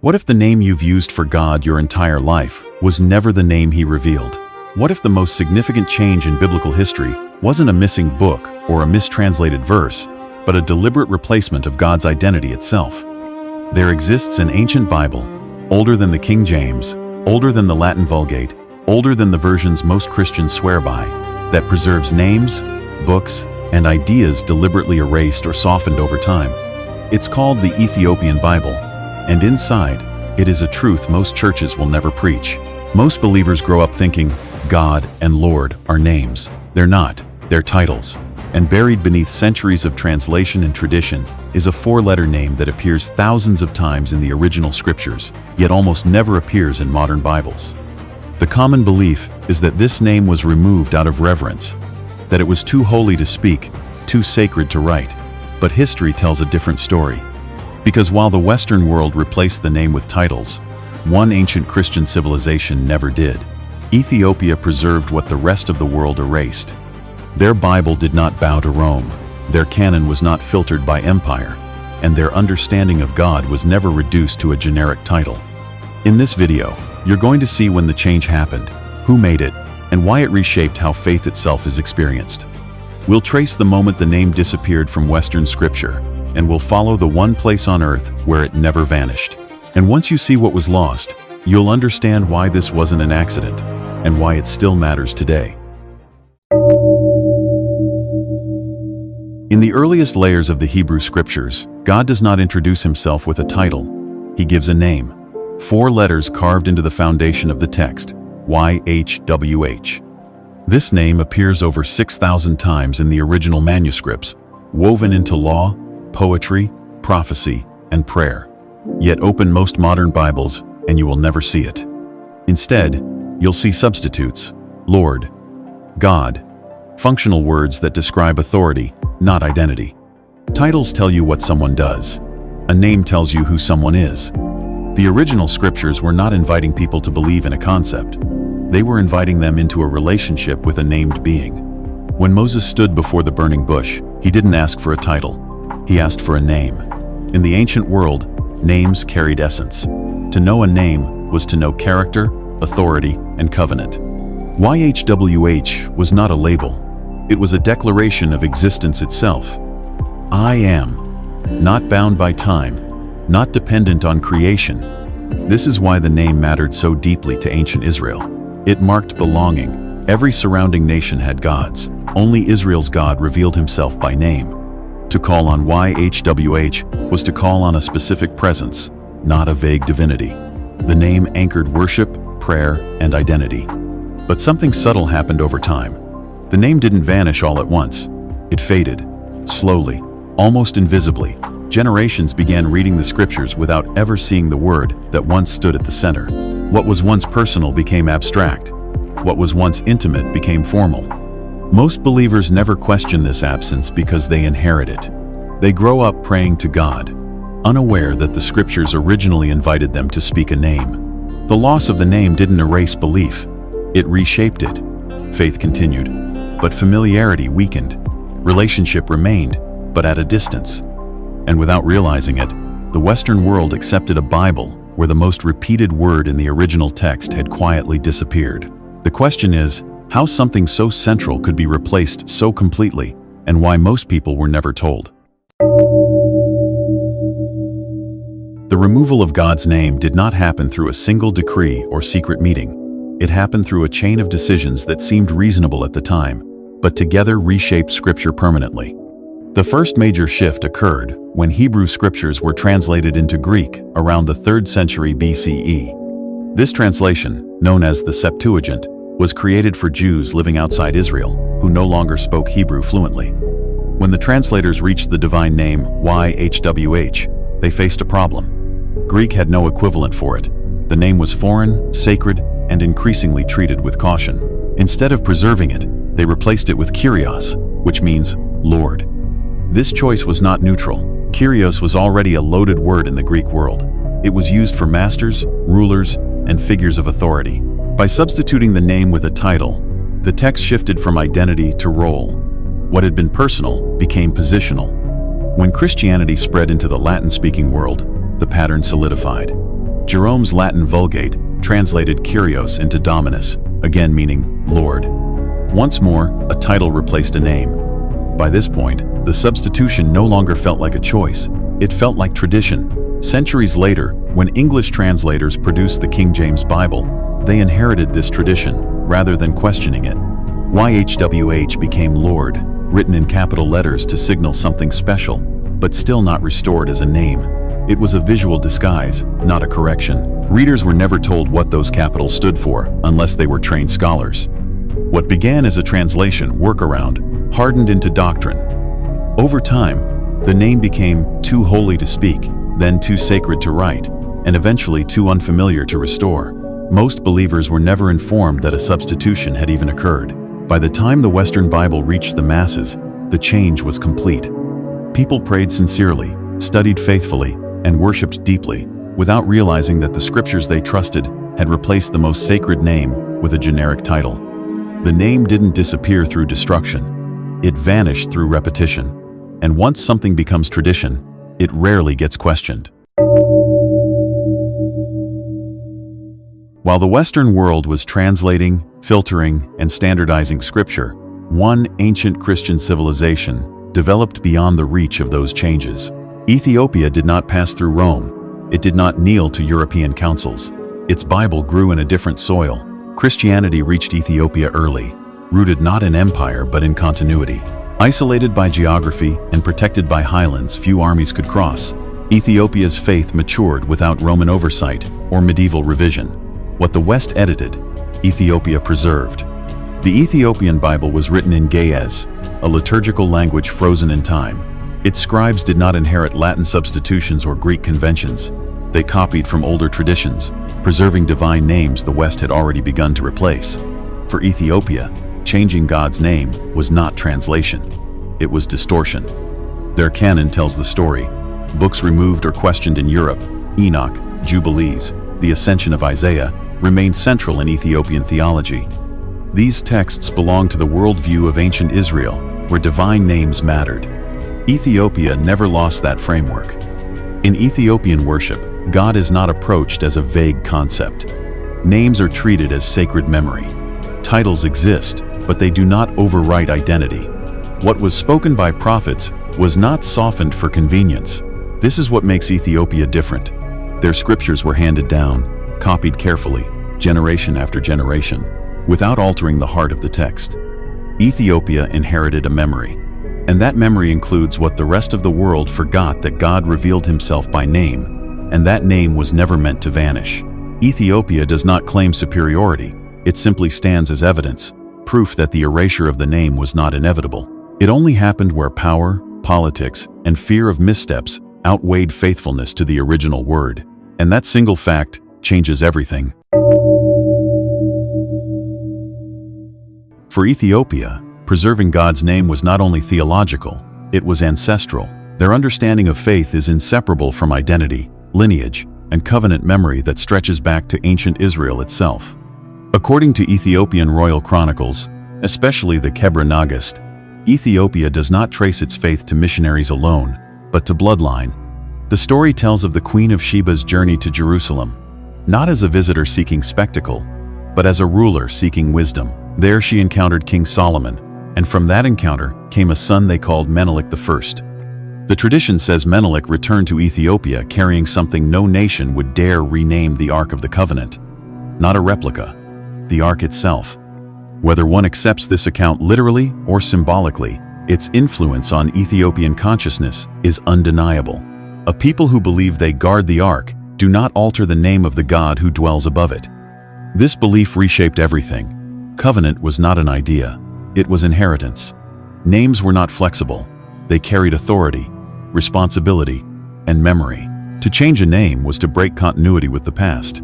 What if the name you've used for God your entire life was never the name He revealed? What if the most significant change in biblical history wasn't a missing book or a mistranslated verse, but a deliberate replacement of God's identity itself? There exists an ancient Bible, older than the King James, older than the Latin Vulgate, older than the versions most Christians swear by, that preserves names, books, and ideas deliberately erased or softened over time. It's called the Ethiopian Bible, and inside, it is a truth most churches will never preach. Most believers grow up thinking God and Lord are names. They're not, they're titles. And buried beneath centuries of translation and tradition is a four-letter name that appears thousands of times in the original scriptures, yet almost never appears in modern Bibles. The common belief is that this name was removed out of reverence, that it was too holy to speak, too sacred to write. But history tells a different story. Because while the Western world replaced the name with titles, one ancient Christian civilization never did. Ethiopia preserved what the rest of the world erased. Their Bible did not bow to Rome, their canon was not filtered by empire, and their understanding of God was never reduced to a generic title. In this video, you're going to see when the change happened, who made it, and why it reshaped how faith itself is experienced. We'll trace the moment the name disappeared from Western scripture, and we'll follow the one place on earth where it never vanished. And once you see what was lost, you'll understand why this wasn't an accident, and why it still matters today. In the earliest layers of the Hebrew scriptures, God does not introduce himself with a title. He gives a name. 4 letters carved into the foundation of the text, YHWH. This name appears over 6,000 times in the original manuscripts, woven into law, poetry, prophecy, and prayer. Yet open most modern Bibles, and you will never see it. Instead, you'll see substitutes: Lord, God, functional words that describe authority, not identity. Titles tell you what someone does. A name tells you who someone is. The original scriptures were not inviting people to believe in a concept. They were inviting them into a relationship with a named being. When Moses stood before the burning bush, he didn't ask for a title. He asked for a name. In the ancient world, names carried essence. To know a name was to know character, authority, and covenant. YHWH was not a label. It was a declaration of existence itself. I am, not bound by time, not dependent on creation. This is why the name mattered so deeply to ancient Israel. It marked belonging. Every surrounding nation had gods. Only Israel's God revealed himself by name. To call on YHWH was to call on a specific presence, not a vague divinity. The name anchored worship, prayer, and identity. But something subtle happened over time. The name didn't vanish all at once. It faded, slowly, almost invisibly. Generations began reading the scriptures without ever seeing the word that once stood at the center. What was once personal became abstract. What was once intimate became formal. Most believers never question this absence because they inherit it. They grow up praying to God, unaware that the scriptures originally invited them to speak a name. The loss of the name didn't erase belief. It reshaped it. Faith continued, but familiarity weakened. Relationship remained, but at a distance. And without realizing it, the Western world accepted a Bible where the most repeated word in the original text had quietly disappeared. The question is, how something so central could be replaced so completely, and why most people were never told. The removal of God's name did not happen through a single decree or secret meeting. It happened through a chain of decisions that seemed reasonable at the time, but together reshaped Scripture permanently. The first major shift occurred when Hebrew scriptures were translated into Greek around the 3rd century BCE. This translation, known as the Septuagint, was created for Jews living outside Israel, who no longer spoke Hebrew fluently. When the translators reached the divine name YHWH, they faced a problem. Greek had no equivalent for it. The name was foreign, sacred, and increasingly treated with caution. Instead of preserving it, they replaced it with Kyrios, which means Lord. This choice was not neutral. Kyrios was already a loaded word in the Greek world. It was used for masters, rulers, and figures of authority. By substituting the name with a title, the text shifted from identity to role. What had been personal became positional. When Christianity spread into the Latin-speaking world, the pattern solidified. Jerome's Latin Vulgate translated Kyrios into Dominus, again meaning Lord. Once more, a title replaced a name. By this point, the substitution no longer felt like a choice. It felt like tradition. Centuries later, when English translators produced the King James Bible, they inherited this tradition rather than questioning it. YHWH became Lord, written in capital letters to signal something special, but still not restored as a name. It was a visual disguise, not a correction. Readers were never told what those capitals stood for, unless they were trained scholars. What began as a translation workaround hardened into doctrine. Over time, the name became too holy to speak, then too sacred to write, and eventually too unfamiliar to restore. Most believers were never informed that a substitution had even occurred. By the time the Western Bible reached the masses, the change was complete. People prayed sincerely, studied faithfully, and worshipped deeply, without realizing that the scriptures they trusted had replaced the most sacred name with a generic title. The name didn't disappear through destruction. It vanished through repetition. And once something becomes tradition, it rarely gets questioned. While the Western world was translating, filtering, and standardizing scripture, one ancient Christian civilization developed beyond the reach of those changes. Ethiopia did not pass through Rome. It did not kneel to European councils. Its Bible grew in a different soil. Christianity reached Ethiopia early, rooted not in empire but in continuity. Isolated by geography and protected by highlands few armies could cross, Ethiopia's faith matured without Roman oversight or medieval revision. What the West edited, Ethiopia preserved. The Ethiopian Bible was written in Ge'ez, a liturgical language frozen in time. Its scribes did not inherit Latin substitutions or Greek conventions. They copied from older traditions, preserving divine names the West had already begun to replace. For Ethiopia, changing God's name was not translation. It was distortion. Their canon tells the story. Books removed or questioned in Europe, Enoch, Jubilees, the Ascension of Isaiah, remained central in Ethiopian theology. These texts belong to the worldview of ancient Israel, where divine names mattered. Ethiopia never lost that framework. In Ethiopian worship, God is not approached as a vague concept. Names are treated as sacred memory. Titles exist, but they do not overwrite identity. What was spoken by prophets was not softened for convenience. This is what makes Ethiopia different. Their scriptures were handed down, copied carefully, generation after generation, without altering the heart of the text. Ethiopia inherited a memory, and that memory includes what the rest of the world forgot: that God revealed himself by name, and that name was never meant to vanish. Ethiopia does not claim superiority. It simply stands as evidence, proof that the erasure of the name was not inevitable. It only happened where power, politics, and fear of missteps outweighed faithfulness to the original word. And that single fact changes everything. For Ethiopia, preserving God's name was not only theological, it was ancestral. Their understanding of faith is inseparable from identity, lineage, and covenant memory that stretches back to ancient Israel itself. According to Ethiopian royal chronicles, especially the Kebra Nagast, Ethiopia does not trace its faith to missionaries alone, but to bloodline. The story tells of the Queen of Sheba's journey to Jerusalem, not as a visitor seeking spectacle, but as a ruler seeking wisdom. There she encountered King Solomon, and from that encounter came a son they called Menelik I. The tradition says Menelik returned to Ethiopia carrying something no nation would dare rename the Ark of the Covenant. Not a replica, the Ark itself. Whether one accepts this account literally or symbolically, its influence on Ethiopian consciousness is undeniable. A people who believe they guard the Ark do not alter the name of the God who dwells above it. This belief reshaped everything. Covenant was not an idea, it was inheritance. Names were not flexible. They carried authority, responsibility, and memory. To change a name was to break continuity with the past.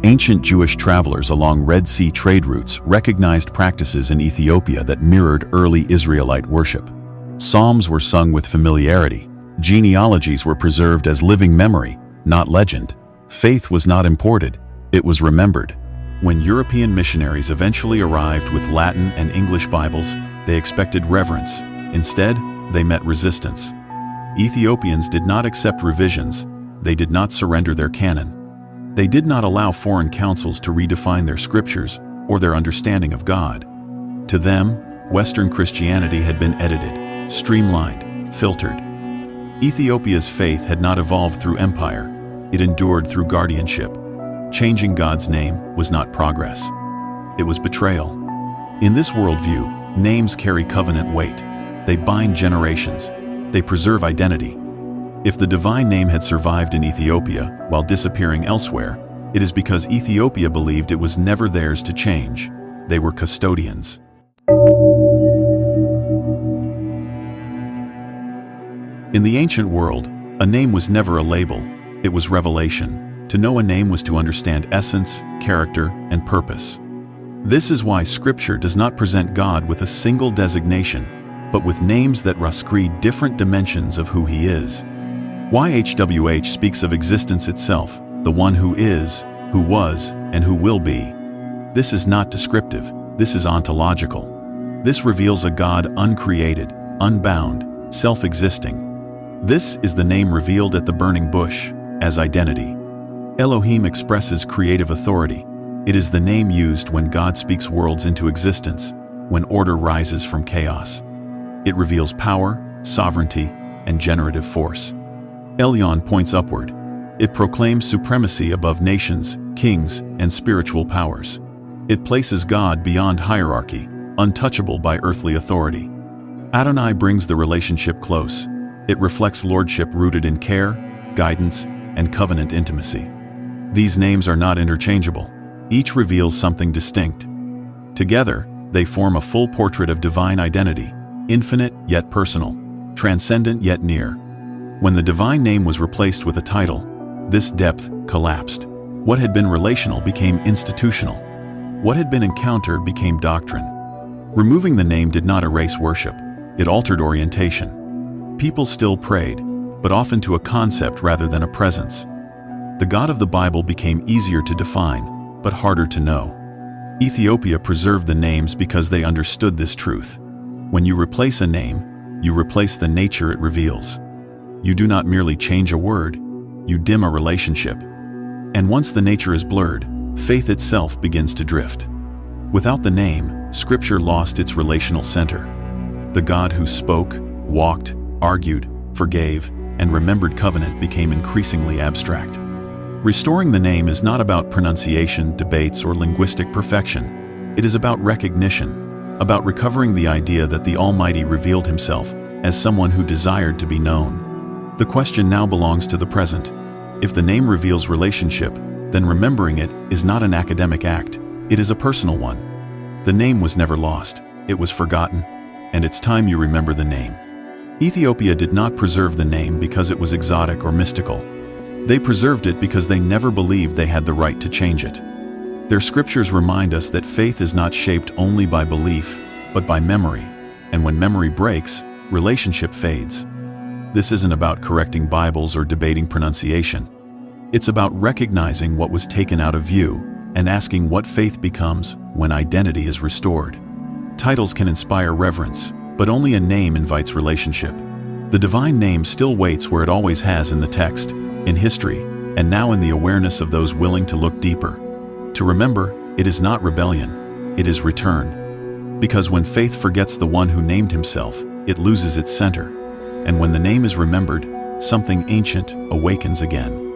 Ancient Jewish travelers along Red Sea trade routes recognized practices in Ethiopia that mirrored early Israelite worship. Psalms were sung with familiarity. Genealogies were preserved as living memory, not legend. Faith was not imported, it was remembered. When European missionaries eventually arrived with Latin and English Bibles, they expected reverence. Instead, they met resistance. Ethiopians did not accept revisions. They did not surrender their canon. They did not allow foreign councils to redefine their scriptures or their understanding of God. To them, Western Christianity had been edited, streamlined, filtered. Ethiopia's faith had not evolved through empire, it endured through guardianship. Changing God's name was not progress. It was betrayal. In this worldview, names carry covenant weight. They bind generations. They preserve identity. If the divine name had survived in Ethiopia while disappearing elsewhere, it is because Ethiopia believed it was never theirs to change. They were custodians. In the ancient world, a name was never a label, it was revelation. To know a name was to understand essence, character, and purpose. This is why Scripture does not present God with a single designation, but with names that rascreed different dimensions of who He is. YHWH speaks of existence itself, the one who is, who was, and who will be. This is not descriptive, this is ontological. This reveals a God uncreated, unbound, self-existing. This is the name revealed at the burning bush, as identity. Elohim expresses creative authority. It is the name used when God speaks worlds into existence, when order rises from chaos. It reveals power, sovereignty, and generative force. Elyon points upward. It proclaims supremacy above nations, kings, and spiritual powers. It places God beyond hierarchy, untouchable by earthly authority. Adonai brings the relationship close. It reflects lordship rooted in care, guidance, and covenant intimacy. These names are not interchangeable. Each reveals something distinct. Together, they form a full portrait of divine identity, infinite yet personal, transcendent yet near. When the divine name was replaced with a title, this depth collapsed. What had been relational became institutional. What had been encounter became doctrine. Removing the name did not erase worship, it altered orientation. People still prayed, but often to a concept rather than a presence. The God of the Bible became easier to define, but harder to know. Ethiopia preserved the names because they understood this truth. When you replace a name, you replace the nature it reveals. You do not merely change a word, you dim a relationship. And once the nature is blurred, faith itself begins to drift. Without the name, Scripture lost its relational center. The God who spoke, walked, argued, forgave, and remembered covenant became increasingly abstract. Restoring the name is not about pronunciation, debates, or linguistic perfection. It is about recognition, about recovering the idea that the Almighty revealed Himself as someone who desired to be known. The question now belongs to the present. If the name reveals relationship, then remembering it is not an academic act, it is a personal one. The name was never lost, it was forgotten, and it's time you remember the name. Ethiopia did not preserve the name because it was exotic or mystical. They preserved it because they never believed they had the right to change it. Their scriptures remind us that faith is not shaped only by belief, but by memory, and when memory breaks, relationship fades. This isn't about correcting Bibles or debating pronunciation. It's about recognizing what was taken out of view and asking what faith becomes when identity is restored. Titles can inspire reverence, but only a name invites relationship. The divine name still waits where it always has in the text, in history, and now in the awareness of those willing to look deeper. To remember, it is not rebellion, it is return. Because when faith forgets the one who named Himself, it loses its center. And when the name is remembered, something ancient awakens again.